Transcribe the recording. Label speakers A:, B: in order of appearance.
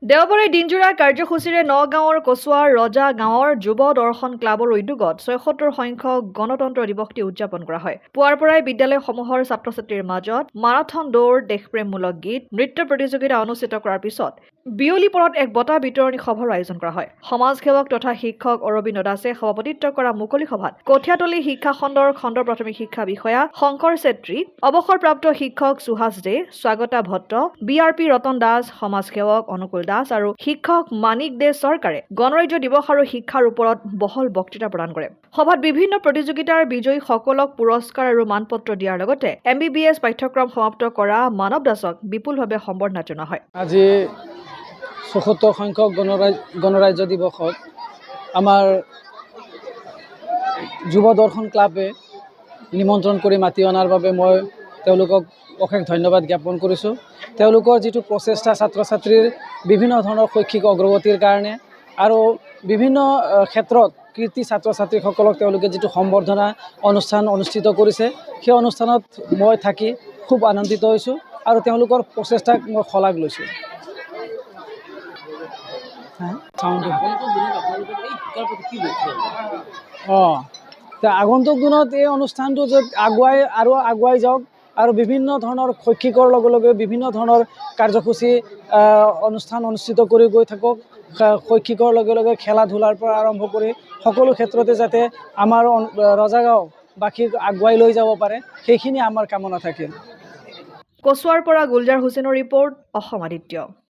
A: দেওবাৰে দিনজোৰা কাৰ্যসূচীৰে নগাঁৱৰ কচুৱাৰ ৰজা গাঁৱৰ যুৱ দৰ্শন ক্লাবৰ উদ্যোগত ৭৬ সংখ্যক গণতন্ত্ৰ দিৱসটি উদযাপন কৰা হয়। পুৱাৰ পৰাই বিদ্যালয়সমূহৰ ছাত্ৰ-ছাত্ৰীৰ মাজত মাৰাথন দৌৰ, দেশপ্ৰেমমূলক গীত, নৃত্য প্ৰতিযোগিতা অনুষ্ঠিত কৰাৰ পিছত বিয়লি পৰত এক বঁটা বিতৰণী সভাৰ আয়োজন কৰা হয়। সমাজসেৱক তথা শিক্ষক অৰবিন্দ দাসে সভাপতিত্ব কৰা মুকলি সভাত কঠীয়াতলী শিক্ষা খণ্ডৰ খণ্ড প্ৰাথমিক শিক্ষা বিষয়া শংকৰ চেত্ৰী, অৱসৰপ্ৰাপ্ত শিক্ষক সুহাস দে, স্বাগতা ভট্ট, BRP ৰতন দাস, সমাজসেৱক অনুকূল দাস আৰু শিক্ষক মানিক দে চৰকাৰে গণৰাজ্য দিৱস আৰু শিক্ষাৰ ওপৰত বহল বক্তৃতা প্ৰদান কৰে। সভাত বিভিন্ন প্ৰতিযোগিতাৰ বিজয়ীসকলক পুৰস্কাৰ আৰু মানপত্ৰ দিয়াৰ লগতে MBBS পাঠ্যক্ৰম সমাপ্ত কৰা মানৱ দাসক বিপুলভাৱে সম্বৰ্ধনা জনোৱা হয়।
B: আজি ৭৬ সংখ্যক গণৰাজ্য দিৱসত আমাৰ যুৱ দৰ্শন ক্লাবে নিমন্ত্ৰণ কৰি মাতি অনাৰ বাবে মই তেওঁলোকক অশেষ ধন্যবাদ জ্ঞাপন কৰিছোঁ। তেওঁলোকৰ যিটো প্ৰচেষ্টা ছাত্ৰ ছাত্ৰীৰ বিভিন্ন ধৰণৰ শৈক্ষিক অগ্ৰগতিৰ কাৰণে আৰু বিভিন্ন ক্ষেত্ৰত কৃতি ছাত্ৰ ছাত্ৰীসকলক তেওঁলোকে যিটো সম্বৰ্ধনা অনুষ্ঠান অনুষ্ঠিত কৰিছে, সেই অনুষ্ঠানত মই থাকি খুব আনন্দিত হৈছোঁ আৰু তেওঁলোকৰ প্ৰচেষ্টাক মই শলাগ লৈছোঁ। আগন্তুক দিনত এই অনুষ্ঠানটো য'ত আগুৱাই যাওক আৰু বিভিন্ন ধৰণৰ শৈক্ষিকৰ লগে লগে বিভিন্ন ধৰণৰ কাৰ্যসূচী অনুষ্ঠান অনুষ্ঠিত কৰি গৈ থাকক। শৈক্ষিকৰ লগে লগে খেলা ধূলাৰ পৰা আৰম্ভ কৰি সকলো ক্ষেত্ৰতে যাতে আমাৰ ৰজাগাঁওবাসীক আগুৱাই লৈ যাব পাৰে, সেইখিনি আমাৰ কামনা থাকিল।
A: কচুৱাৰ পৰা গুলজাৰ হুছেইনৰ ৰিপৰ্ট, অসম আদিত্য।